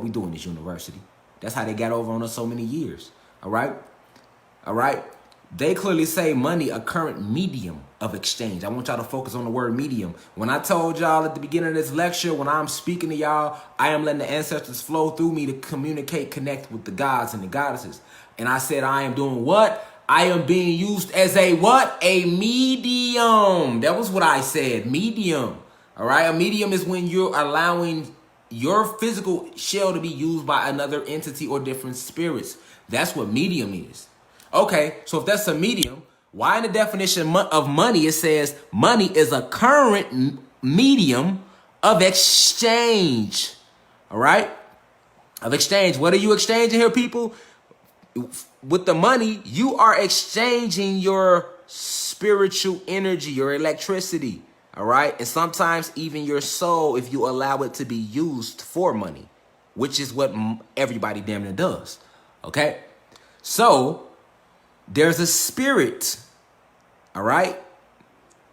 we do in this university. That's how they got over on us so many years. All right? All right? They clearly say money, a current medium of exchange. I want y'all to focus on the word medium. When I told y'all at the beginning of this lecture, when I'm speaking to y'all, I am letting the ancestors flow through me to communicate, connect with the gods and the goddesses. And I said, I am doing what? I am being used as a what? A medium. That was what I said, medium. All right? A medium is when you're allowing your physical shell to be used by another entity or different spirits. That's what medium is. Okay, so if that's a medium, why in the definition of money it says money is a current medium of exchange? All right? Of exchange. What are you exchanging here, people? With the money, you are exchanging your spiritual energy, your electricity. All right? And sometimes even your soul if you allow it to be used for money, which is what everybody damn near does. Okay? So there's a spirit, all right?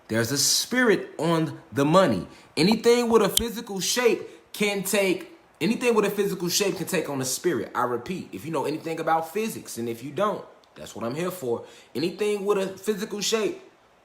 There's a spirit on the money. Anything with a physical shape can take on a spirit. I repeat, if you know anything about physics, and if you don't, that's what I'm here for. Anything with a physical shape,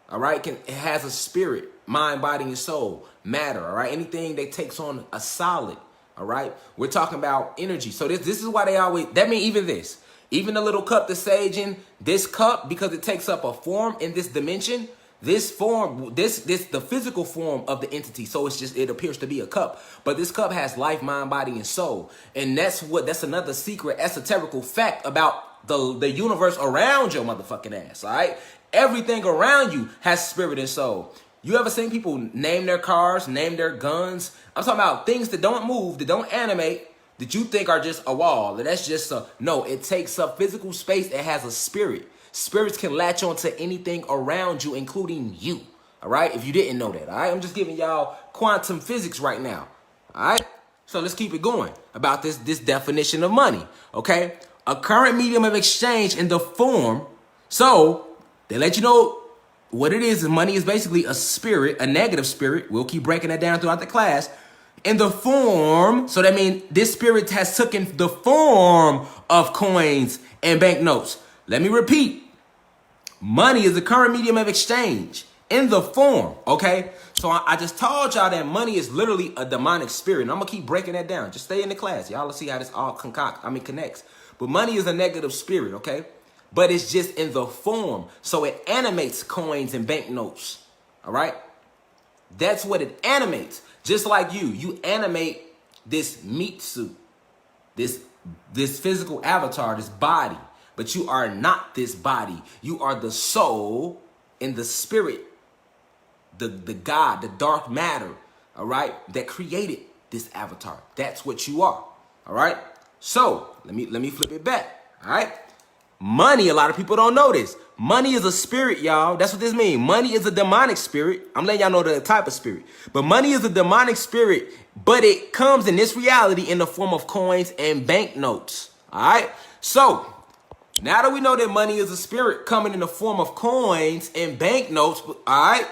all right, it has a spirit, mind, body, and soul, matter, all right? Anything that takes on a solid, all right? We're talking about energy. So this is why they always, that means even this. Even the little cup, the sage in this cup, because it takes up a form in this dimension, this form, the physical form of the entity. So it appears to be a cup, but this cup has life, mind, body, and soul. And that's another secret esoterical fact about the universe around your motherfucking ass. All right. Everything around you has spirit and soul. You ever seen people name their cars, name their guns? I'm talking about things that don't move, that don't animate, that you think are just a wall. That's just no, it takes up physical space. It has a spirit. Spirits can latch on to anything around you, including you. All right? If you didn't know that. All right? I'm just giving y'all quantum physics right now. All right? So let's keep it going about this definition of money. Okay? A current medium of exchange in the form. So they let you know what it is. Money is basically a spirit, a negative spirit. We'll keep breaking that down throughout the class. In the form, so that means this spirit has taken the form of coins and banknotes. Let me repeat. Money is the current medium of exchange in the form, okay? So I just told y'all that money is literally a demonic spirit. And I'm going to keep breaking that down. Just stay in the class. Y'all will see how this all connects. But money is a negative spirit, okay? But it's just in the form. So it animates coins and banknotes, all right? That's what it animates. Just like you animate this meat suit, this physical avatar, this body, but you are not this body. You are the soul and the spirit, the God, the dark matter, all right, that created this avatar. That's what you are, all right? So let me flip it back, all right? Money, a lot of people don't know this. Money is a spirit, y'all. That's what this means. Money is a demonic spirit. I'm letting y'all know the type of spirit. But money is a demonic spirit, but it comes in this reality in the form of coins and banknotes. All right? So, now that we know that money is a spirit coming in the form of coins and banknotes, all right?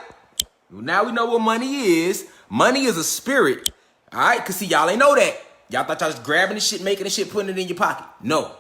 Now we know what money is. Money is a spirit, all right? Because, see, y'all ain't know that. Y'all thought y'all was grabbing the shit, making the shit, putting it in your pocket. No.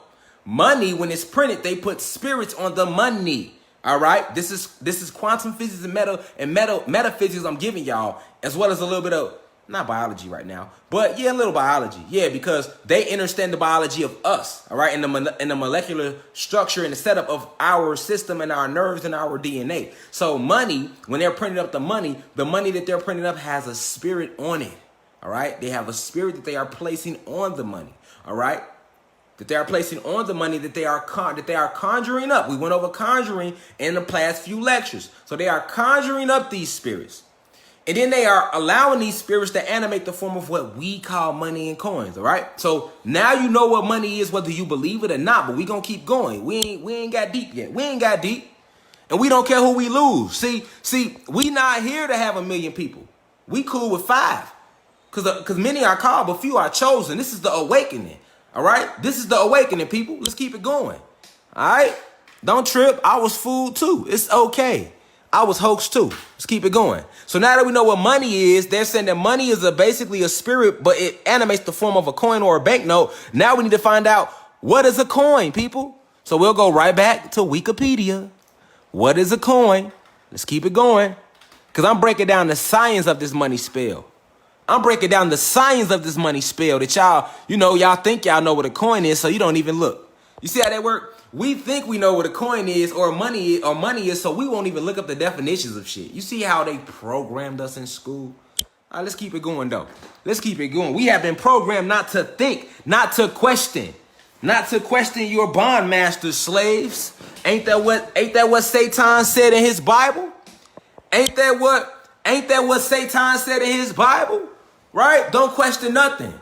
Money, when it's printed, they put spirits on the money. All right, this is quantum physics and metaphysics I'm giving y'all, as well as a little bit of not biology right now, but yeah, a little biology. Yeah, because they understand the biology of us. All right, in the molecular structure and the setup of our system and our nerves and our DNA. So money, when they're printing up the money that they're printing up has a spirit on it. All right, they have a spirit that they are placing on the money. All right. That they are placing on the money that they are conjuring up. We went over conjuring in the past few lectures. So they are conjuring up these spirits. And then they are allowing these spirits to animate the form of what we call money and coins, all right? So now you know what money is, whether you believe it or not, but we going to keep going. We ain't got deep yet. We ain't got deep. And we don't care who we lose. See, we not here to have 1 million people. We cool with 5. Because many are called, but few are chosen. This is the awakening. All right, this is the awakening, people. Let's keep it going. All right, don't trip. I was fooled too. It's okay. I was hoaxed too. Let's keep it going. So now that we know what money is, they're saying that money is basically a spirit, but it animates the form of a coin or a banknote. Now we need to find out, what is a coin, people? So we'll go right back to Wikipedia. What is a coin? Let's keep it going. Because I'm breaking down the science of this money spell. I'm breaking down the science of this money spell that y'all think y'all know what a coin is, so you don't even look. You see how that work? We think we know what a coin is or money is, so we won't even look up the definitions of shit. You see how they programmed us in school? All right, let's keep it going, though. Let's keep it going. We have been programmed not to think, not to question your bondmasters, slaves. Ain't that what Satan said in his Bible? Ain't that what Satan said in his Bible? Right? Don't question nothing.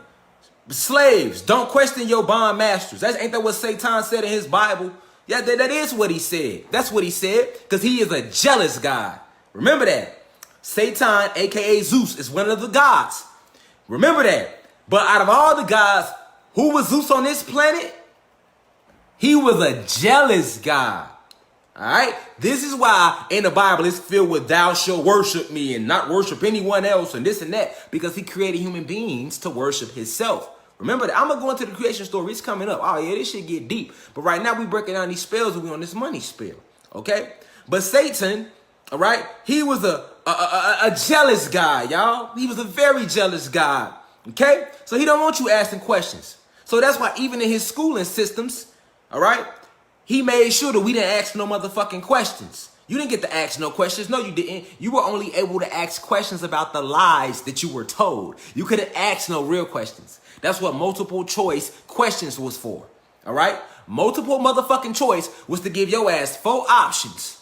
Slaves, don't question your bond masters. Ain't that what Satan said in his Bible? Yeah, that is what he said. That's what he said, because he is a jealous God. Remember that. Satan, aka Zeus, is one of the gods. Remember that. But out of all the gods, who was Zeus on this planet? He was a jealous God. All right? This is why in the Bible it's filled with thou shalt worship me and not worship anyone else and this and that, because he created human beings to worship himself. Remember that. I'm going to go into the creation story. It's coming up. Oh, yeah, this shit get deep. But right now we breaking down these spells and we on this money spell. Okay? But Satan, all right, he was a jealous guy, y'all. He was a very jealous God. Okay? So he don't want you asking questions. So that's why even in his schooling systems, all right, he made sure that we didn't ask no motherfucking questions. You didn't get to ask no questions. No, you didn't. You were only able to ask questions about the lies that you were told. You couldn't ask no real questions. That's what multiple choice questions was for. All right? Multiple motherfucking choice was to give your ass 4 options.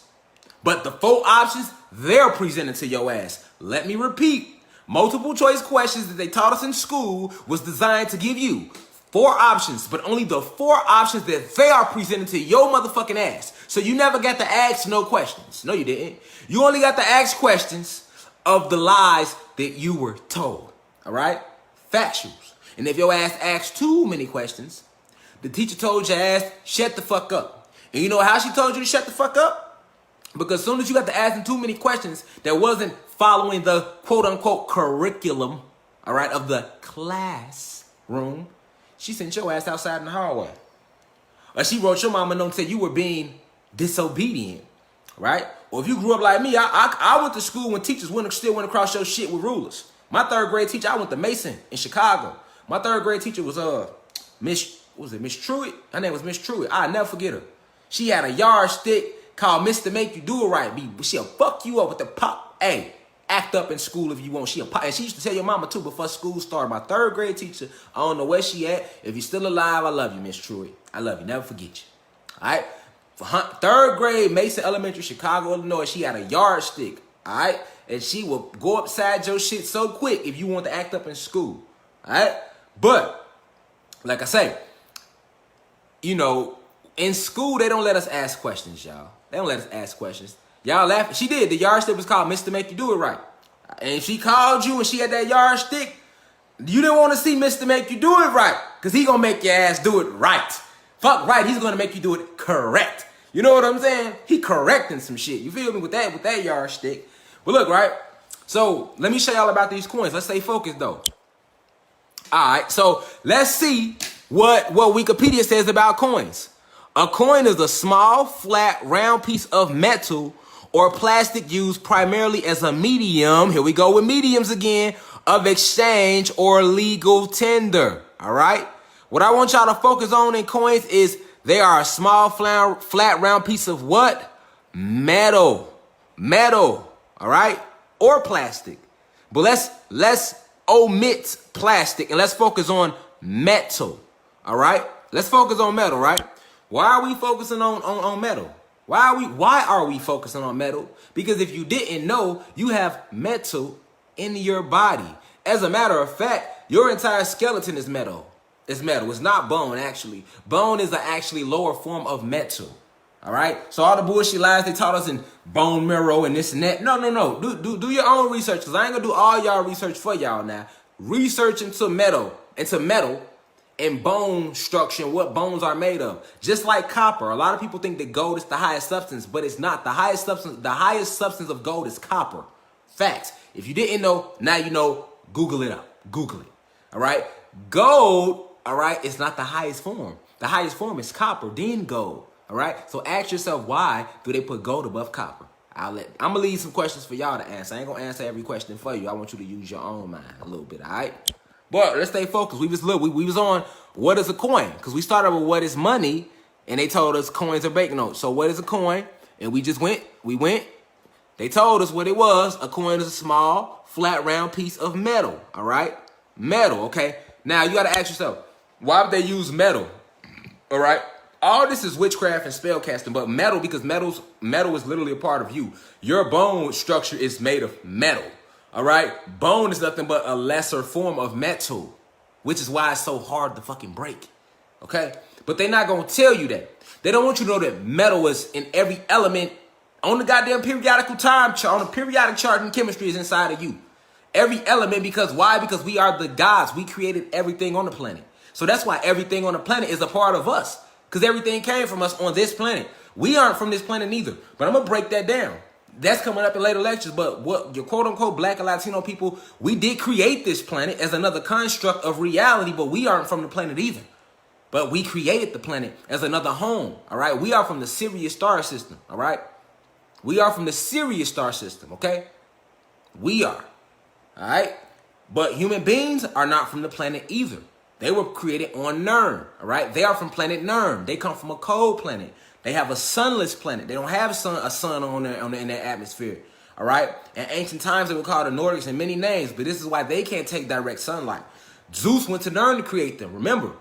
But the 4 options, they're presented to your ass. Let me repeat. Multiple choice questions that they taught us in school was designed to give you 4 options, but only the 4 options that they are presented to your motherfucking ass. So you never got to ask no questions. No, you didn't. You only got to ask questions of the lies that you were told. All right? Factuals. And if your ass asked too many questions, the teacher told your ass, shut the fuck up. And you know how she told you to shut the fuck up? Because as soon as you got to asking too many questions that wasn't following the quote-unquote curriculum, all right, of the classroom, she sent your ass outside in the hallway. Or she wrote your mama a note and said you were being disobedient, right? Or if you grew up like me, I went to school when teachers still went across your shit with rulers. My 3rd grade teacher, I went to Mason in Chicago. My 3rd grade teacher was Miss Truitt? Her name was Miss Truitt. I'll never forget her. She had a yardstick called Mr. Make You Do It Right. She'll fuck you up with the pop. Hey, act up in school if you want. And she used to tell your mama too before school started. My 3rd grade teacher, I don't know where she at. If you're still alive, I love you, Miss Truitt. I love you. Never forget you. All right? For 3rd grade, Mason Elementary, Chicago, Illinois, she had a yardstick. All right? And she will go upside your shit so quick if you want to act up in school. All right? But, like I say, you know, in school, they don't let us ask questions, y'all. They don't let us ask questions. Y'all laugh. She did. The yardstick was called Mr. Make You Do It Right. And if she called you and she had that yardstick, you didn't want to see Mr. Make You Do It Right. Because he going to make your ass do it right. Fuck right. He's going to make you do it correct. You know what I'm saying? He correcting some shit. You feel me? With that yardstick. But look, right? So, let me show y'all about these coins. Let's stay focused, though. Alright, so let's see what Wikipedia says about coins. A coin is a small, flat, round piece of metal or plastic used primarily as a medium, here we go with mediums again, of exchange or legal tender. Alright? What I want y'all to focus on in coins is they are a small, flat, round piece of what? Metal. Metal. Alright? Or plastic. But let's omit plastic and let's focus on metal. All right, let's focus on metal. Right? Why are we focusing on metal? Why are we focusing on metal? Because if you didn't know, you have metal in your body. As a matter of fact, your entire skeleton is metal. It's metal. It's not bone, actually. Bone is an actually lower form of metal. All right? So all the bullshit lies they taught us in bone marrow and this and that. No. Do your own research, because I ain't going to do all y'all research for y'all now. Research into metal, and bone structure and what bones are made of. Just like copper. A lot of people think that gold is the highest substance, but it's not. The highest substance of gold is copper. Facts. If you didn't know, now you know. Google it up. Google it. All right? Gold, all right, is not the highest form. The highest form is copper, then gold. All right? So ask yourself, why do they put gold above copper? I'm going to leave some questions for y'all to answer. I ain't going to answer every question for you. I want you to use your own mind a little bit, all right? But let's stay focused. We was on what is a coin, because we started with what is money, and they told us coins are banknotes. So what is a coin? And we went. They told us what it was. A coin is a small, flat, round piece of metal, all right? Metal, okay? Now, you got to ask yourself, why would they use metal, all right? All this is witchcraft and spell casting, but metal, because metal is literally a part of you. Your bone structure is made of metal. All right, bone is nothing but a lesser form of metal, which is why it's so hard to fucking break. Okay, but they're not gonna tell you that. They don't want you to know that metal is in every element on the goddamn periodical time chart, on the periodic chart in chemistry is inside of you. Every element, because why? Because we are the gods. We created everything on the planet. So that's why everything on the planet is a part of us, because everything came from us on this planet. We aren't from this planet either, but I'm gonna break that down. That's coming up in later lectures, but what your quote-unquote black and Latino people, we did create this planet as another construct of reality, but we aren't from the planet either. But we created the planet as another home, all right? We are from the Sirius star system, all right? We are from the Sirius star system, okay? We are, all right? But human beings are not from the planet either. They were created on Nern, all right? They are from planet Nern. They come from a cold planet. They have a sunless planet. They don't have a sun in their atmosphere. All right? In ancient times, they were called the Nordics in many names, but this is why they can't take direct sunlight. Zeus went to Nern to create them. Remember,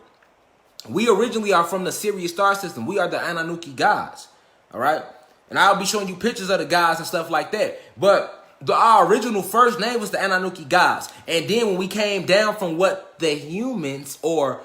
we originally are from the Sirius star system. We are the Anunnaki gods. All right? And I'll be showing you pictures of the gods and stuff like that. But our original first name was the Anunnaki gods. And then when we came down from what the humans or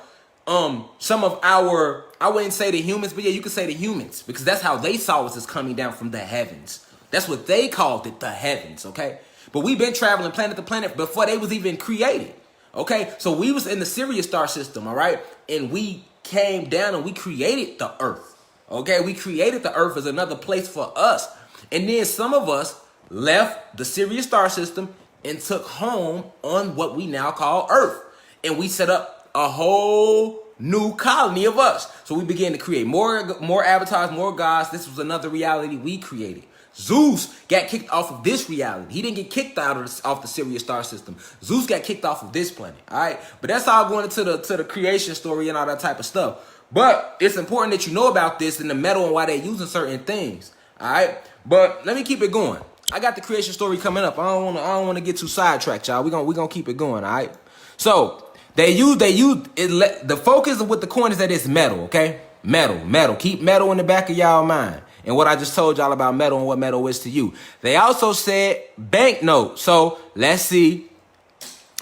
some of our, I wouldn't say the humans, but yeah, you could say the humans, because that's how they saw us, as coming down from the heavens. That's what they called it, the heavens, okay? But we've been traveling planet to planet before they was even created, okay? So we was in the Sirius star system, all right? And we came down and we created the earth, okay? We created the earth as another place for us. And then some of us left the Sirius star system and took home on what we now call earth. And we set up a whole new colony of us. So we began to create more avatars, more gods. This was another reality we created. Zeus got kicked off of this reality. He didn't get kicked out off the Sirius star system. Zeus got kicked off of this planet. All right, but that's all going into the creation story and all that type of stuff. But it's important that you know about this and the metal and why they're using certain things. All right, but let me keep it going. I got the creation story coming up. I don't want to get too sidetracked, y'all. We gonna keep it going. All right, so. They use it. The focus with the coin is that it's metal, okay? Metal. Keep metal in the back of y'all mind. And what I just told y'all about metal and what metal is to you. They also said banknote. So let's see,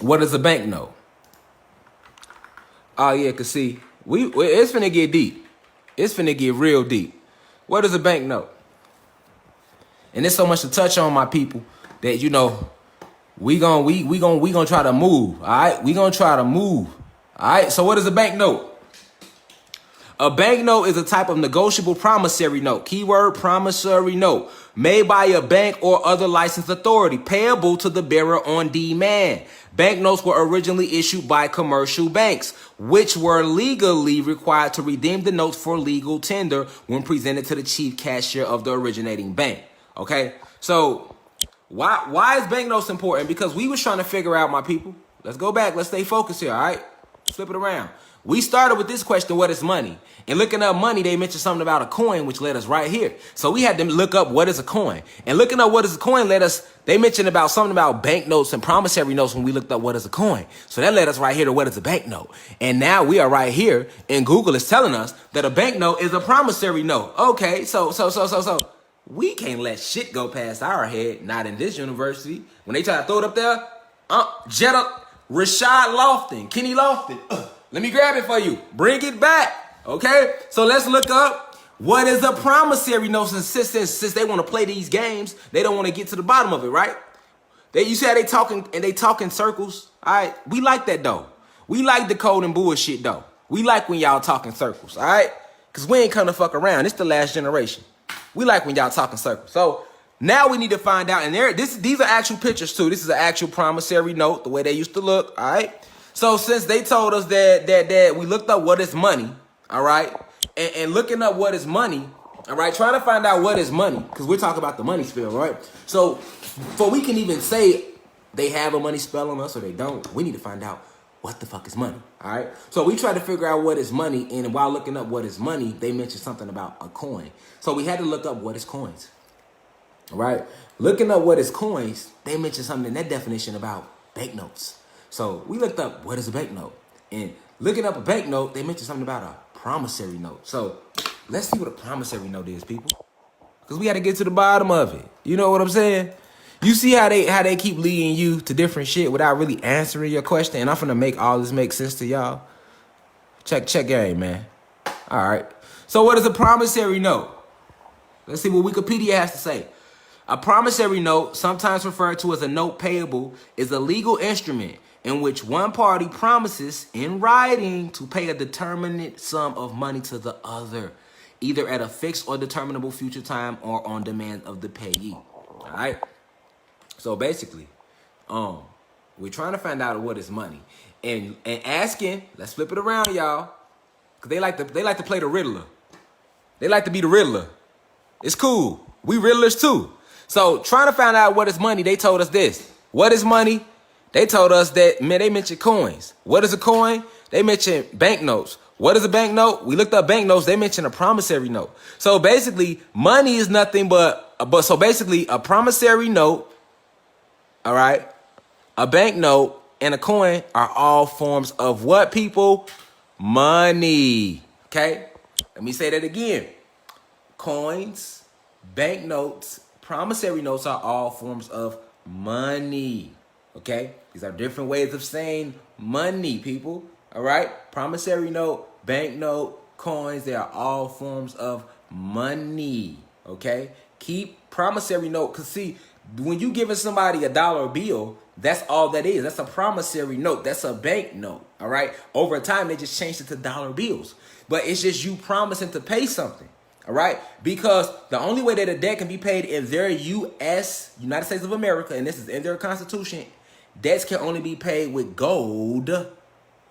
what is a banknote? Oh yeah, cause see, it's finna get deep. It's finna get real deep. What is a banknote? And there's so much to touch on, my people, that you know. We gonna try to move, all right? We gonna try to move, all right? So what is a banknote? A banknote is a type of negotiable promissory note, keyword promissory note, made by a bank or other licensed authority, payable to the bearer on demand. Banknotes were originally issued by commercial banks, which were legally required to redeem the notes for legal tender when presented to the chief cashier of the originating bank, okay? So why is banknotes important? Because we was trying to figure out, my people. Let's go back. Let's stay focused here, all right? Flip it around. We started with this question, what is money? And looking up money, they mentioned something about a coin, which led us right here. So we had to look up what is a coin. And looking up what is a coin they mentioned about something about banknotes and promissory notes when we looked up what is a coin. So that led us right here to what is a banknote. And now we are right here, and Google is telling us that a banknote is a promissory note. Okay, so we can't let shit go past our head, not in this university. When they try to throw it up there, Rashad Lofton, Kenny Lofton, let me grab it for you. Bring it back, okay? So let's look up what is a promissory note, since they want to play these games, they don't want to get to the bottom of it, right? You see how they talk in circles, all right? We like that, though. We like the code and bullshit, though, We like when y'all talk in circles, all right? Because we ain't come to fuck around. It's the last generation. We like when y'all talk in circles. So now we need to find out. And these are actual pictures too. This is an actual promissory note, the way they used to look, all right? So since they told us that we looked up what is money, all right? And looking up what is money, all right, trying to find out what is money, because we're talking about the money spell, right? So before we can even say they have a money spell on us or they don't, we need to find out what the fuck is money, all right? So we try to figure out what is money, and while looking up what is money, they mentioned something about a coin. So we had to look up what is coins, all right? Looking up what is coins, they mentioned something in that definition about banknotes. So we looked up what is a banknote, and looking up a banknote, they mentioned something about a promissory note. So let's see what a promissory note is, people, because we got to get to the bottom of it. You know what I'm saying? You see how they keep leading you to different shit without really answering your question, and I'm finna make all this make sense to y'all. Check game, man. All right. So what is a promissory note? Let's see what Wikipedia has to say. A promissory note, sometimes referred to as a note payable, is a legal instrument in which one party promises in writing to pay a determinate sum of money to the other, either at a fixed or determinable future time or on demand of the payee. All right. So basically, we're trying to find out what is money, and asking. Let's flip it around, y'all, because they like to play the Riddler. They like to be the Riddler. It's cool. We Riddlers too. So trying to find out what is money, they told us this. What is money? They told us that, man, they mentioned coins. What is a coin? They mentioned banknotes. What is a banknote? We looked up banknotes. They mentioned a promissory note. So basically, money is nothing but so basically a promissory note, all right, a banknote, and a coin are all forms of what, people? Money. Okay? Let me say that again. Coins, banknotes, promissory notes are all forms of money. Okay? These are different ways of saying money, people. All right? Promissory note, banknote, coins, they are all forms of money. Okay? Keep promissory note, because see, when you giving somebody a dollar bill, that's all that is. That's a promissory note. That's a bank note. All right? Over time, they just changed it to dollar bills. But it's just you promising to pay something. All right? Because the only way that a debt can be paid in their United States of America, and this is in their Constitution, debts can only be paid with gold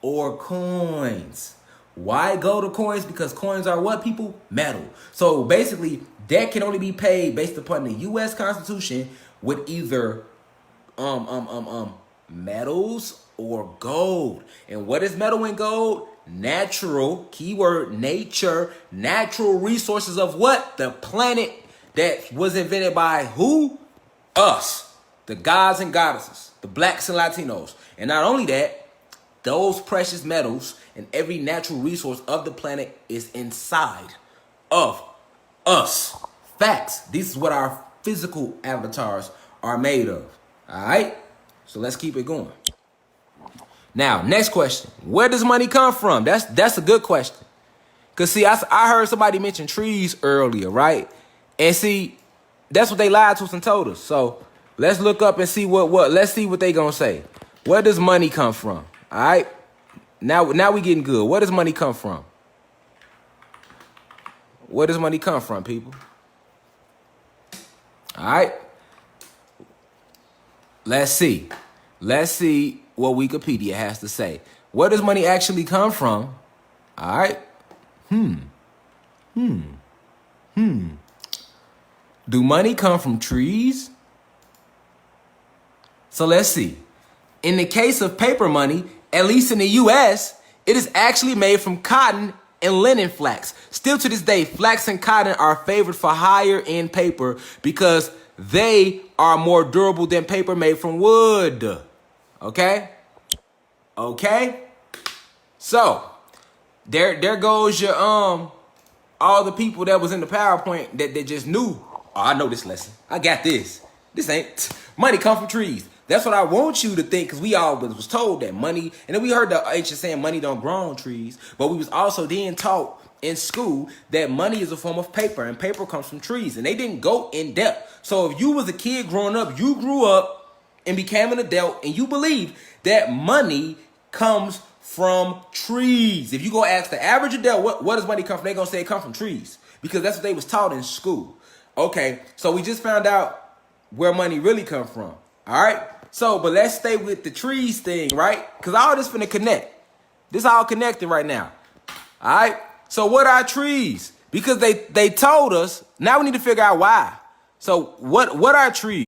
or coins. Why gold or coins? Because coins are what, people? Metal. So basically, debt can only be paid based upon the U.S. Constitution with either metals or gold. And what is metal and gold? Natural, keyword nature, natural resources of what? The planet that was invented by who? Us, the gods and goddesses, the blacks and Latinos. And not only that, those precious metals and every natural resource of the planet is inside of us. Facts. This is what our physical avatars are made of. All right? So let's keep it going. Now, next question. Where does money come from? That's a good question. Because, see, I heard somebody mention trees earlier, right? And, see, that's what they lied to us and told us. So let's look up and see let's see what they going to say. Where does money come from? All right? Now we getting good. Where does money come from? Where does money come from, people? All right? Let's see. Let's see what Wikipedia has to say. Where does money actually come from? All right. Do money come from trees? So let's see. In the case of paper money, at least in the U.S., it is actually made from cotton and linen flax. Still to this day, flax and cotton are favored for higher end paper because they are more durable than paper made from wood. Okay? Okay? So, there goes your all the people that was in the PowerPoint that just knew. Oh, I know this lesson. I got this. This ain't money come from trees. That's what I want you to think, because we all was told that money, and then we heard the ancient saying money don't grow on trees, but we was also then taught in school that money is a form of paper, and paper comes from trees, and they didn't go in depth. So if you was a kid growing up, you grew up and became an adult, and you believe that money comes from trees. If you go ask the average adult, what does money come from? They're going to say it come from trees because that's what they was taught in school. Okay, so we just found out where money really come from. All right, so, but let's stay with the trees thing, right? Because all this finna connect. This all connected right now. All right, so what are trees? Because they told us, now we need to figure out why. So what are trees?